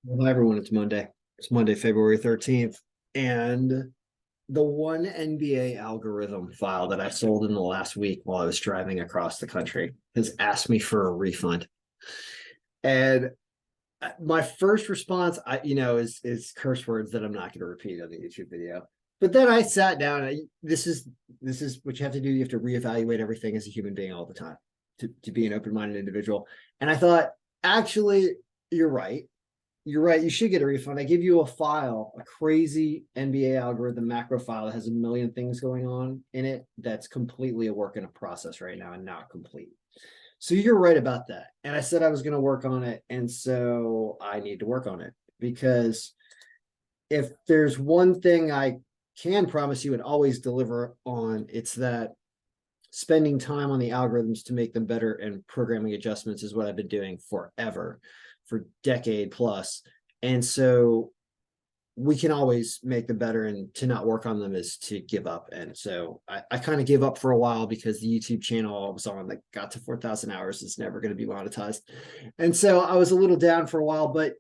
Well, hi everyone, it's Monday. It's Monday, February 13th. And the one NBA algorithm file that I sold in the last week while I was driving across the country has asked me for a refund. And my first response, is curse words that I'm not going to repeat on the YouTube video. But then I sat down. This is what you have to do. You have to reevaluate everything as a human being all the time to be an open-minded individual. And I thought, actually, you're right. You're right. You should get a refund. I give you a file, a crazy NBA algorithm macro file that has a million things going on in it that's completely a work in a process right now and not complete. So you're right about that. And I said I was going to work on it. And so I need to work on it because if there's one thing I can promise you and always deliver on, it's that spending time on the algorithms to make them better and programming adjustments is what I've been doing forever, for decade plus. And so we can always make them better, and to not work on them is to give up. And so I kind of gave up for a while because the YouTube channel I was on that got to 4,000 hours is never going to be monetized. And so I was a little down for a while, but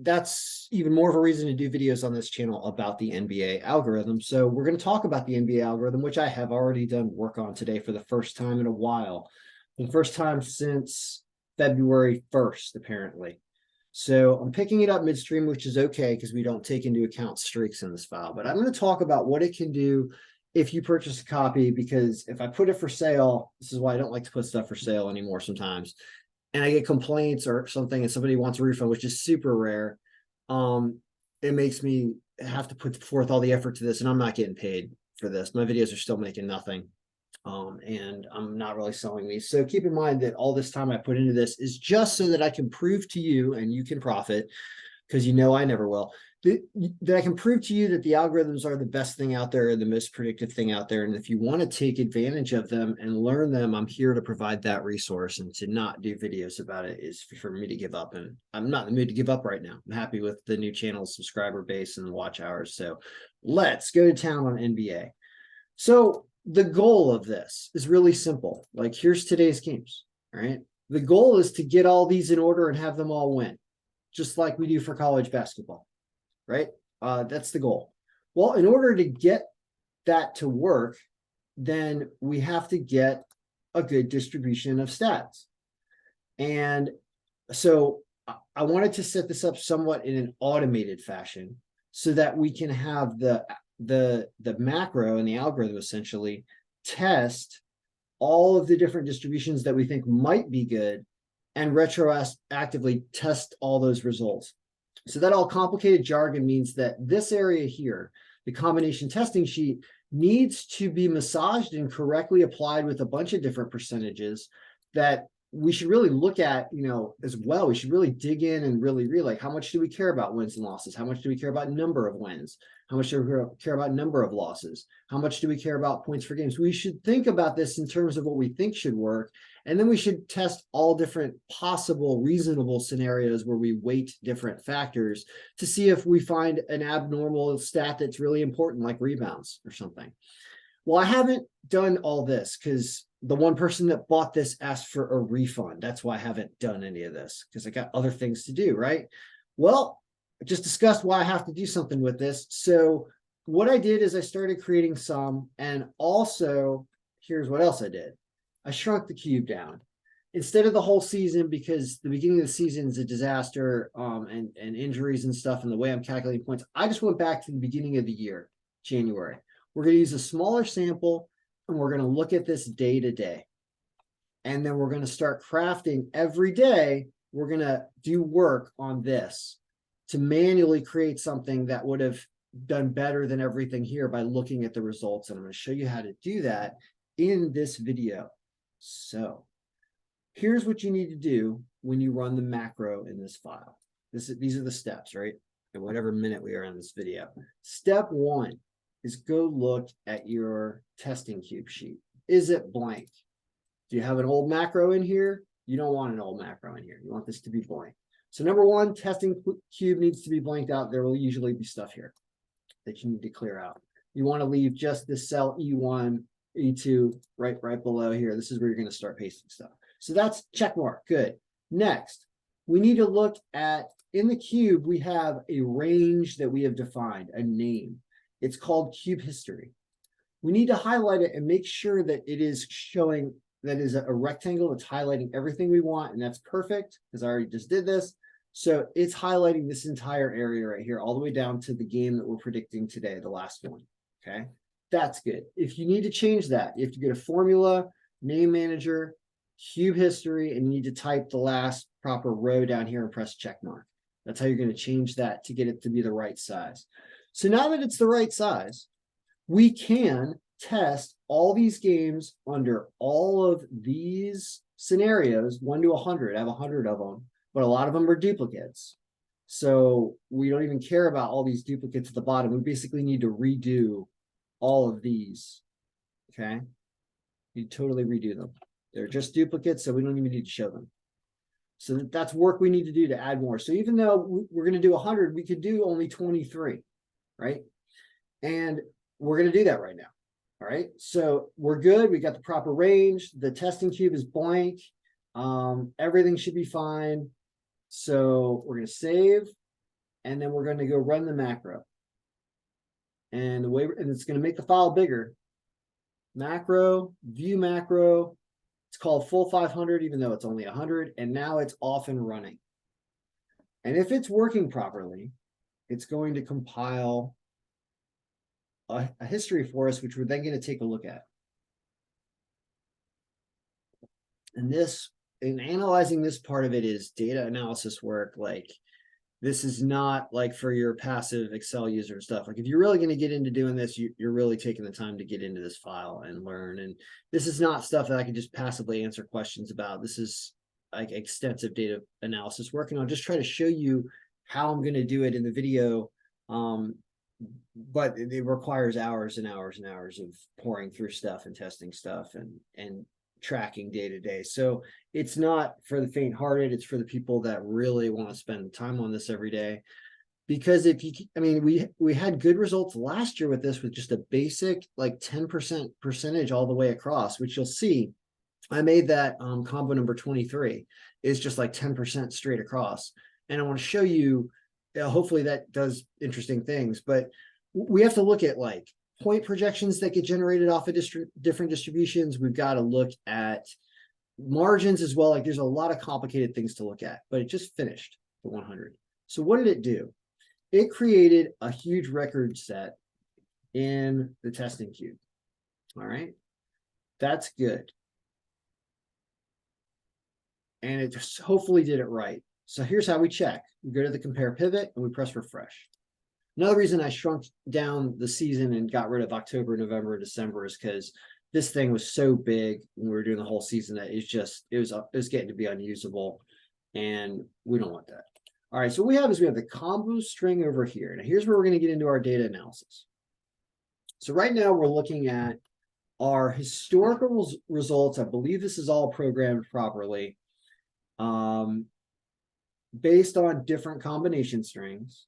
that's even more of a reason to do videos on this channel about the NBA algorithm. So we're going to talk about the NBA algorithm, which I have already done work on today for the first time in a while. The first time since February 1st, apparently. So I'm picking it up midstream, which is okay because we don't take into account streaks in this file. But I'm going to talk about what it can do if you purchase a copy, because if I put it for sale, this is why I don't like to put stuff for sale anymore sometimes, and I get complaints or something and somebody wants a refund, which is super rare, it makes me have to put forth all the effort to this, and I'm not getting paid for this. My videos are still making nothing. And I'm not really selling these. So keep in mind that all this time I put into this is just so that I can prove to you, and you can profit, because you know I never will, that I can prove to you that the algorithms are the best thing out there, the most predictive thing out there. And if you want to take advantage of them and learn them, I'm here to provide that resource. And to not do videos about it is for me to give up. And I'm not in the mood to give up right now. I'm happy with the new channel subscriber base and watch hours. So let's go to town on NBA. So the goal of this is really simple. Like, here's today's games, right? The goal is to get all these in order and have them all win, just like we do for college basketball, right? That's the goal. Well, in order to get that to work, then we have to get a good distribution of stats. And so I wanted to set this up somewhat in an automated fashion so that we can have the macro and the algorithm essentially test all of the different distributions that we think might be good and retroactively test all those results. So that all complicated jargon means that this area here, the combination testing sheet, needs to be massaged and correctly applied with a bunch of different percentages that we should really look at, as well. We should really dig in and really like, how much do we care about wins and losses? How much do we care about number of wins? How much do we care about number of losses? How much do we care about points for games? We should think about this in terms of what we think should work. And then we should test all different possible reasonable scenarios where we weight different factors to see if we find an abnormal stat that's really important, like rebounds or something. Well, I haven't done all this because the one person that bought this asked for a refund. That's why I haven't done any of this, because I got other things to do, right? Well, I just discussed why I have to do something with this. So what I did is I started creating some, and also here's what else I did. I shrunk the cube down. Instead of the whole season, because the beginning of the season is a disaster, and injuries and stuff, and the way I'm calculating points, I just went back to the beginning of the year, January. We're going to use a smaller sample, and we're going to look at this day to day. And then we're going to start crafting every day. We're going to do work on this to manually create something that would have done better than everything here by looking at the results. And I'm going to show you how to do that in this video. So here's what you need to do when you run the macro in this file. These are the steps, right? At whatever minute we are in this video. Step one is go look at your testing cube sheet. Is it blank? Do you have an old macro in here? You don't want an old macro in here. You want this to be blank. So number one, testing cube needs to be blanked out. There will usually be stuff here that you need to clear out. You want to leave just this cell E1, E2 right below here. This is where you're going to start pasting stuff. So that's check mark. Good. Next, we need to look at in the cube, we have a range that we have defined, a name. It's called cube history. We need to highlight it and make sure that it is showing that is a rectangle that's highlighting everything we want, and that's perfect because I already just did this. So it's highlighting this entire area right here, all the way down to the game that we're predicting today, the last one. Okay, that's good. If you need to change that, you have to go to formula, name manager, cube history, and you need to type the last proper row down here and press check mark. That's how you're going to change that to get it to be the right size. So now that it's the right size, we can test all these games under all of these scenarios, 1 to 100. I have 100 of them, but a lot of them are duplicates. So we don't even care about all these duplicates at the bottom. We basically need to redo all of these. Okay. You totally redo them. They're just duplicates, so we don't even need to show them. So that's work we need to do to add more. So even though we're going to do 100, we could do only 23, right? And we're going to do that right now. All right. So we're good. We got the proper range. The testing cube is blank. Everything should be fine. So we're going to save, and then we're going to go run the macro. And it's going to make the file bigger. Macro, view macro. It's called full 500, even though it's only 100. And now it's off and running. And if it's working properly, it's going to compile a history for us, which we're then going to take a look at. And in analyzing this part of it is data analysis work. Like, this is not like for your passive Excel user and stuff. Like, if you're really going to get into doing this, you're really taking the time to get into this file and learn. And this is not stuff that I can just passively answer questions about. This is like extensive data analysis work. And I'll just try to show you how I'm going to do it in the video. But it requires hours and hours and hours of pouring through stuff and testing stuff and tracking day to day. So it's not for the faint-hearted. It's for the people that really want to spend time on this every day. Because we had good results last year with this, with just a basic like 10% percentage all the way across, which you'll see. I made that combo number 23 is just like 10% straight across. And I want to show you, hopefully that does interesting things, but we have to look at like point projections that get generated off of different distributions. We've got to look at margins as well. Like, there's a lot of complicated things to look at, but it just finished the 100. So what did it do? It created a huge record set in the testing cube. All right. That's good. And it just hopefully did it right. So here's how we check. We go to the compare pivot and we press refresh. Another reason I shrunk down the season and got rid of October, November, and December is because this thing was so big when we were doing the whole season that it was getting to be unusable, and we don't want that. All right, so what we have the combo string over here. Now here's where we're going to get into our data analysis. So right now we're looking at our historical results. I believe this is all programmed properly, based on different combination strings.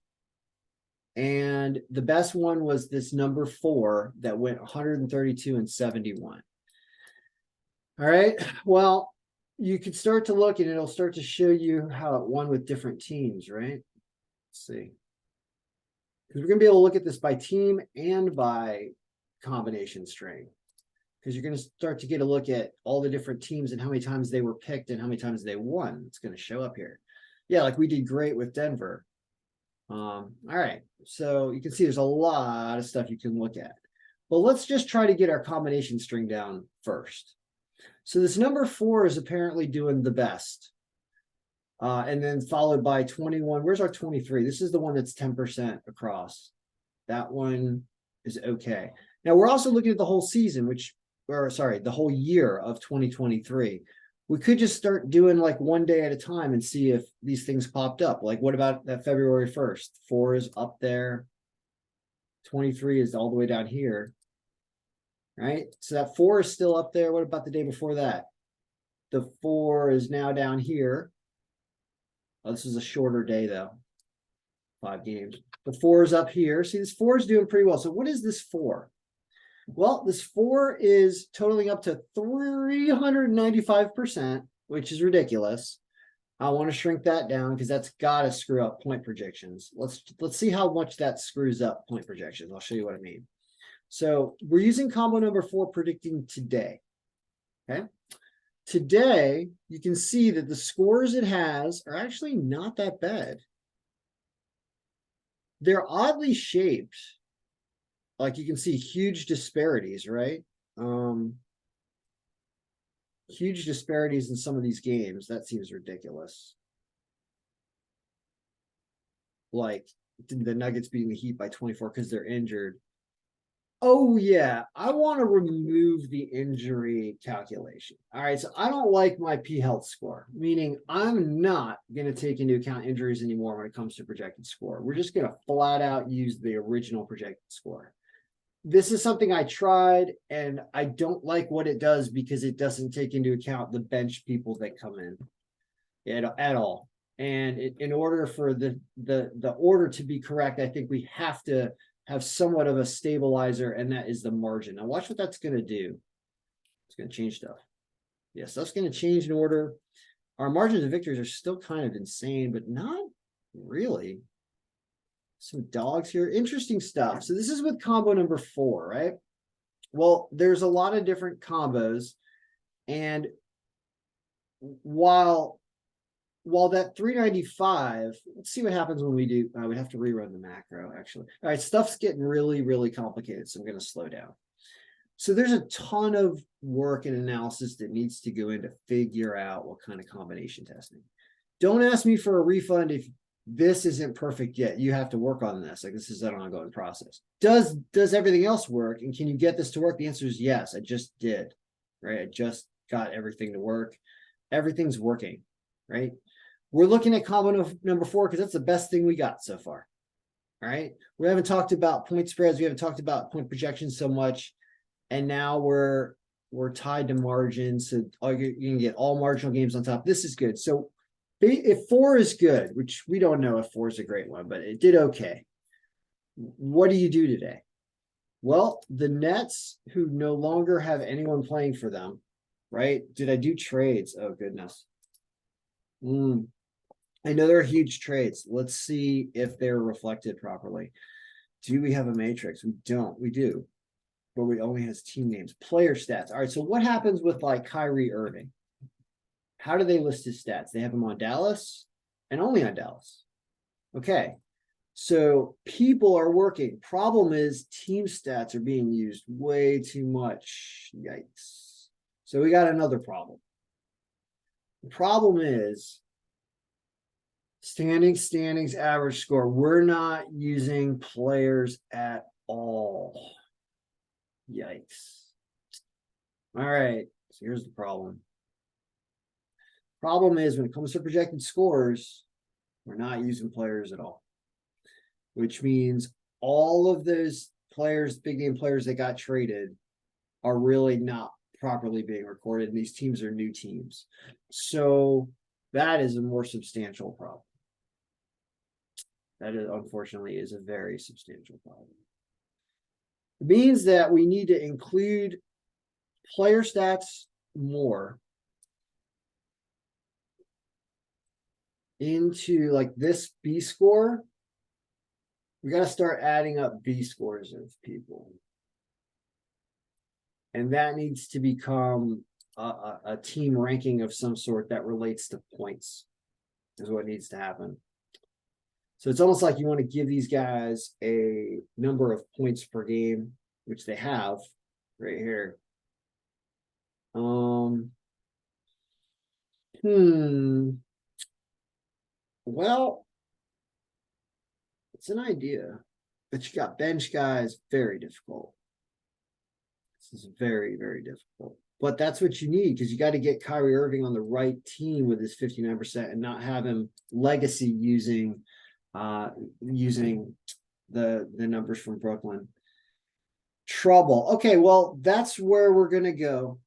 And the best one was this number 4 that went 132 and 71. All right. Well, you could start to look and it'll start to show you how it won with different teams, right? Let's see. Because we're going to be able to look at this by team and by combination string. Because you're going to start to get a look at all the different teams and how many times they were picked and how many times they won. It's going to show up here. Yeah, like we did great with Denver. All right, so you can see there's a lot of stuff you can look at. But let's just try to get our combination string down first. So this number 4 is apparently doing the best. And then followed by 21. Where's our 23? This is the one that's 10% across. That one is okay. Now we're also looking at the whole season, the whole year of 2023. We could just start doing like one day at a time and see if these things popped up. Like, what about that February 1st? 4 is up there. 23 is all the way down here. Right? So that 4 is still up there. What about the day before that? The 4 is now down here. Oh, this is a shorter day though. 5 games. The 4 is up here. See, this 4 is doing pretty well. So what is this 4? Well, this 4 is totaling up to 395%, which is ridiculous. I want to shrink that down because that's got to screw up point projections. Let's see how much that screws up point projections. I'll show you what I mean. So we're using combo number 4 predicting today. Okay. Today, you can see that the scores it has are actually not that bad. They're oddly shaped. Like you can see huge disparities, right? Huge disparities in some of these games. That seems ridiculous. Like the Nuggets beating the Heat by 24 because they're injured. Oh, yeah. I want to remove the injury calculation. All right. So I don't like my P health score, meaning I'm not going to take into account injuries anymore when it comes to projected score. We're just going to flat out use the original projected score. This is something I tried and I don't like what it does because it doesn't take into account the bench people that come in at all. And in order for the order to be correct, I think we have to have somewhat of a stabilizer, and that is the margin. Now watch what that's going to do. It's going to change stuff. Yes, that's going to change in order. Our margins of victories are still kind of insane, but not really. Some dogs here. Interesting stuff. So this is with combo number 4, right? Well, there's a lot of different combos. And while that 395, let's see what happens when we do. We'd have to rerun the macro, actually. All right, stuff's getting really, really complicated, so I'm going to slow down. So there's a ton of work and analysis that needs to go in to figure out what kind of combination testing. Don't ask me for a refund if this isn't perfect yet. You have to work on this. Like this is an ongoing process. Does everything else work? And can you get this to work? The answer is yes. I just did, right? I just got everything to work. Everything's working, right? We're looking at combo number 4 because that's the best thing we got so far. All right. We haven't talked about point spreads. We haven't talked about point projections so much. And now we're tied to margins. So you can get all marginal games on top. This is good. So if 4 is good, which we don't know if 4 is a great one, but it did okay. What do you do today? Well, the Nets, who no longer have anyone playing for them, right? Did I do trades? Oh, goodness. I know there are huge trades. Let's see if they're reflected properly. Do we have a matrix? We don't. We do. But we only has team names. Player stats. All right, so what happens with like Kyrie Irving? How do they list his stats? They have him on Dallas and only on Dallas. Okay, so people are working. Problem is team stats are being used way too much. Yikes. So we got another problem. The problem is standings, average score. We're not using players at all. Yikes. All right, so here's the problem. Problem is when it comes to projected scores, we're not using players at all, which means all of those players, big name players that got traded are really not properly being recorded. And these teams are new teams. So that is a more substantial problem. That is, unfortunately, is a very substantial problem. It means that we need to include player stats more into like this B score. We got to start adding up B scores of people. And that needs to become a team ranking of some sort that relates to points is what needs to happen. So it's almost like you want to give these guys a number of points per game, which they have right here. Well, it's an idea, but you got bench guys, very difficult. This is very, very difficult. But that's what you need because you got to get Kyrie Irving on the right team with his 59% and not have him legacy using the numbers from Brooklyn. Trouble. Okay, well, that's where we're gonna go.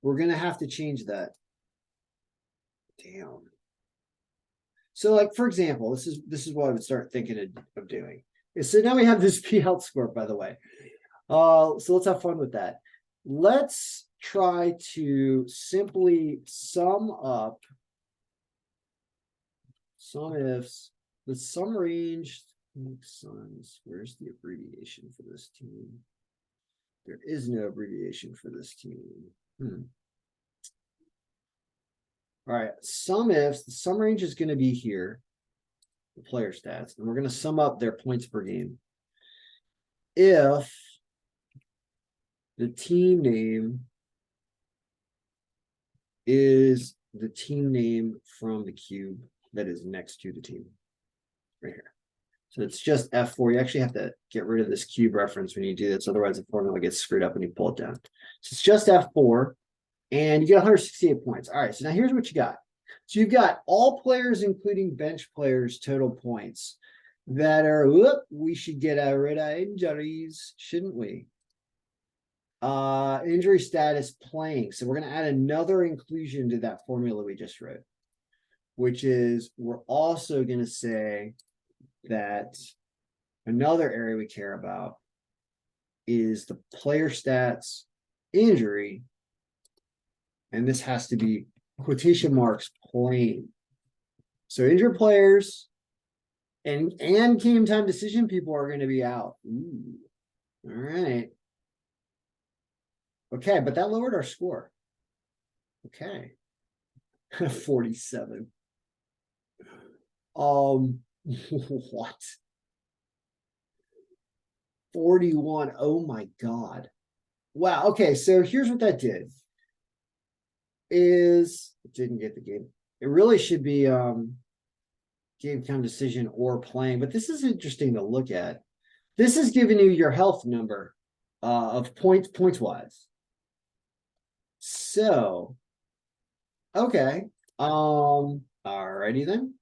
We're gonna have to change that. Damn. So, like for example, this is what I would start thinking of doing. So now we have this P health score, by the way. So let's have fun with that. Let's try to simply sum up sum ifs, the sum range. Suns, where's the abbreviation for this team? There is no abbreviation for this team. All right, sum ifs, the sum range is going to be here, the player stats, and we're going to sum up their points per game. If the team name is the team name from the cube that is next to the team, right here. So it's just F4. You actually have to get rid of this cube reference when you do this. Otherwise, the formula gets screwed up when you pull it down. So it's just F4. And you get 168 points. All right, so now here's what you got. So you've got all players, including bench players, total points that are, we should get rid of injuries, shouldn't we? Injury status playing. So we're going to add another inclusion to that formula we just wrote, which is we're also going to say that another area we care about is the player stats injury. And this has to be quotation marks playing. So injured players and game time decision people are going to be out. Ooh. All right. Okay, but that lowered our score. Okay. 47. What? 41. Oh my God. Wow. Okay, so here's what that did. It didn't get the game. It really should be game time decision or playing, but this is interesting to look at. This is giving you your health number of points wise. So okay. Alrighty then.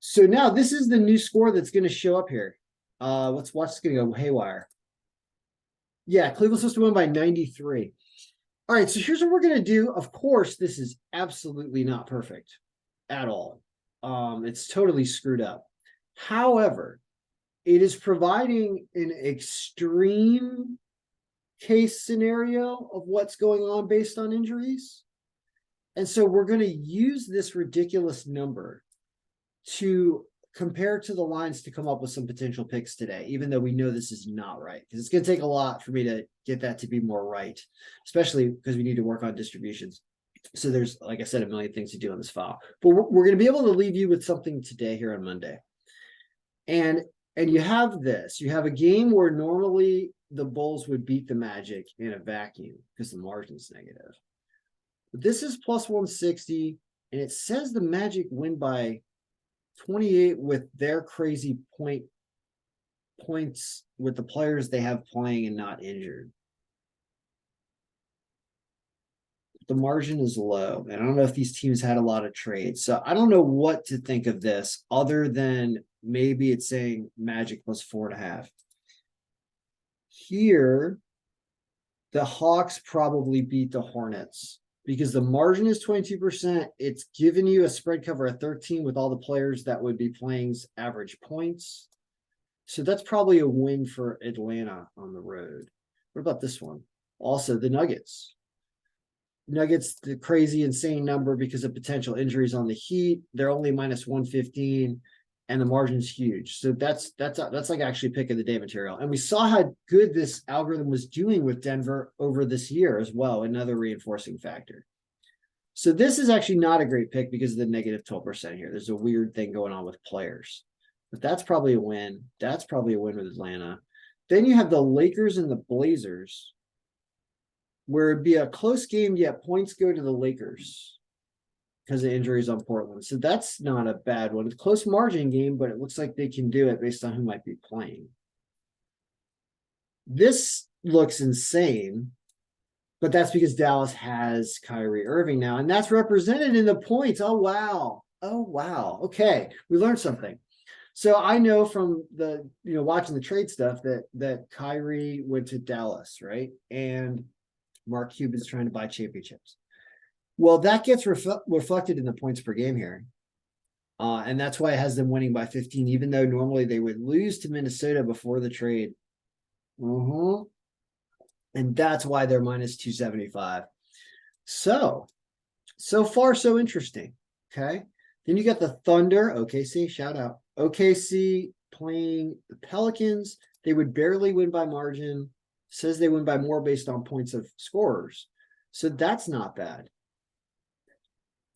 So now this is the new score that's going to show up here. Let's watch this going to go haywire. Yeah, Cleveland's supposed to win by 93. All right, so here's what we're going to do. Of course, this is absolutely not perfect at all. It's totally screwed up. However, it is providing an extreme case scenario of what's going on based on injuries. And so we're going to use this ridiculous number to compare to the lines to come up with some potential picks today, even though we know this is not right, because it's going to take a lot for me to get that to be more right, especially because we need to work on distributions. So there's, like I said, a million things to do on this file, but we're going to be able to leave you with something today here on Monday. And you have this, you have a game where normally the Bulls would beat the Magic in a vacuum because the margin's negative. But this is plus 160, and it says the Magic win by 28 with their crazy points with the players they have playing and not injured. The margin is low, and I don't know if these teams had a lot of trades. So I don't know what to think of this other than maybe it's saying Magic plus 4.5. Here, the Hawks probably beat the Hornets because the margin is 22%. It's giving you a spread cover of 13 with all the players that would be playing's average points. So that's probably a win for Atlanta on the road. What about this one? Also, the Nuggets. Nuggets, the crazy, insane number because of potential injuries on the Heat. They're only minus 115, and the margin's huge. So that's like actually pick of the day material. And we saw how good this algorithm was doing with Denver over this year as well, another reinforcing factor. So this is actually not a great pick because of the negative 12% here. There's a weird thing going on with players. But that's probably a win. That's probably a win with Atlanta. Then you have the Lakers and the Blazers, where it'd be a close game, yet points go to the Lakers because of injuries on Portland. So that's not a bad one. It's a close margin game, but it looks like they can do it based on who might be playing. This looks insane, but that's because Dallas has Kyrie Irving now, and that's represented in the points. Oh, wow. Oh, wow. Okay, we learned something. So I know from the, watching the trade stuff that Kyrie went to Dallas, right? And Mark Cuban's trying to buy championships. Well, that gets reflected in the points per game here. And that's why it has them winning by 15, even though normally they would lose to Minnesota before the trade. And that's why they're minus 275. So far, so interesting. Okay. Then you got the Thunder, OKC, shout out. OKC playing the Pelicans. They would barely win by margin. Says they win by more based on points of scorers. So that's not bad.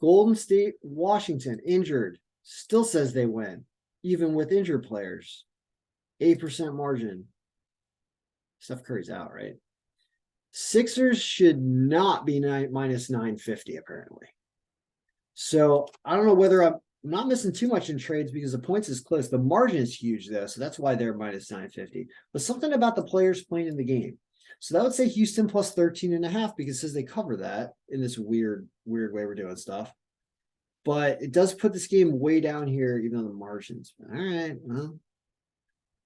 Golden State, Washington, injured. Still says they win, even with injured players. 8% margin. Steph Curry's out, right? Sixers should not be minus 950, apparently. So I don't know whether I'm not missing too much in trades because the points is close. The margin is huge, though. So that's why they're minus 950. But something about the players playing in the game. So that would say Houston plus 13.5 because it says they cover that in this weird way we're doing stuff. But it does put this game way down here, even though the margins. All right. Well,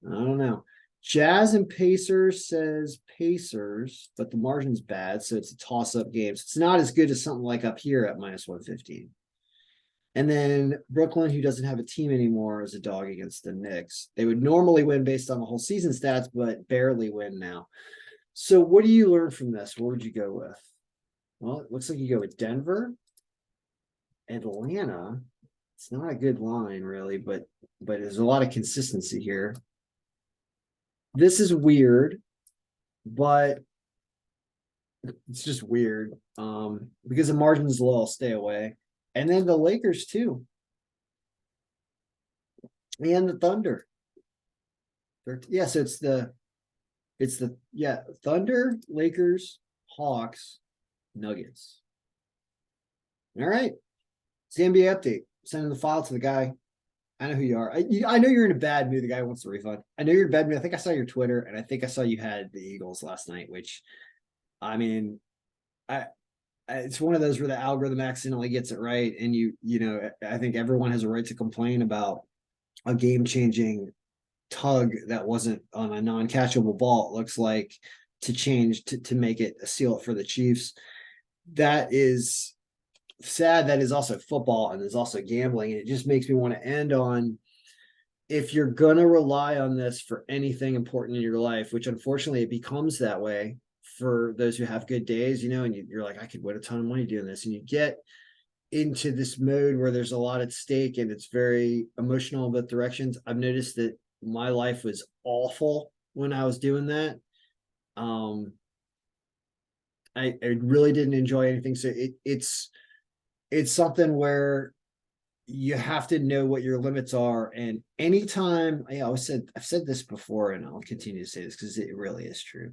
I don't know. Jazz and Pacers says Pacers, but the margin's bad, so it's a toss-up game. So it's not as good as something like up here at minus 115. And then Brooklyn, who doesn't have a team anymore, is a dog against the Knicks. They would normally win based on the whole season stats, but barely win now. So what do you learn from this? What would you go with? Well, it looks like you go with Denver, Atlanta. It's not a good line, really, but there's a lot of consistency here. This is weird, but it's just weird. Because the margin is low, I'll stay away. And then the Lakers too. And the Thunder. Yeah, so it's the Thunder, Lakers, Hawks, Nuggets. All right. It's the NBA update. Sending the file to the guy. I know who you are. I know you're in a bad mood. The guy wants the refund. I know you're in a bad mood. I think I saw your Twitter, and I think I saw you had the Eagles last night, which, I mean, it's one of those where the algorithm accidentally gets it right, and I think everyone has a right to complain about a game-changing tug that wasn't on a non-catchable ball. It looks like to change to make it a seal for the Chiefs. That is sad. That is also football, and there's also gambling, and it just makes me want to end on, if you're gonna rely on this for anything important in your life, which unfortunately it becomes that way for those who have good days, and you're like, I could win a ton of money doing this, and you get into this mode where there's a lot at stake and it's very emotional in both directions. I've noticed that my life was awful when I was doing that. I really didn't enjoy anything. So it's something where you have to know what your limits are. And anytime, I've said this before, and I'll continue to say this because it really is true.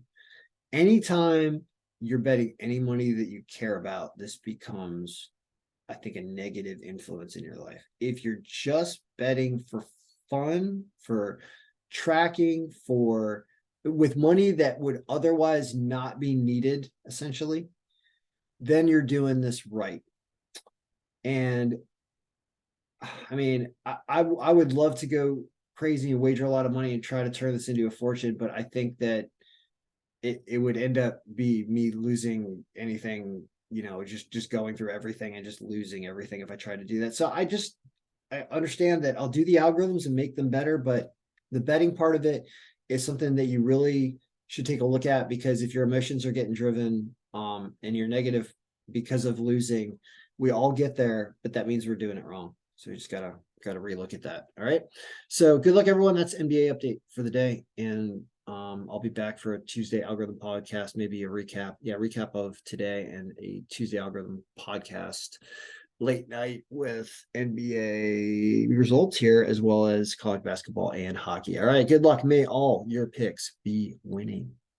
Anytime you're betting any money that you care about, this becomes, I think, a negative influence in your life. If you're just betting for fun, for tracking, with money that would otherwise not be needed, essentially, then you're doing this right. And I mean, I would love to go crazy and wager a lot of money and try to turn this into a fortune, but I think that it would end up be me losing anything, just going through everything and just losing everything if I try to do that. So I understand that I'll do the algorithms and make them better, but the betting part of it is something that you really should take a look at, because if your emotions are getting driven, and you're negative because of losing, we all get there, but that means we're doing it wrong. So we just gotta relook at that. All right. So good luck, everyone. That's NBA update for the day. And I'll be back for a Tuesday algorithm podcast, maybe a recap of today, and a Tuesday algorithm podcast late night with NBA results here, as well as college basketball and hockey. All right. Good luck. May all your picks be winning.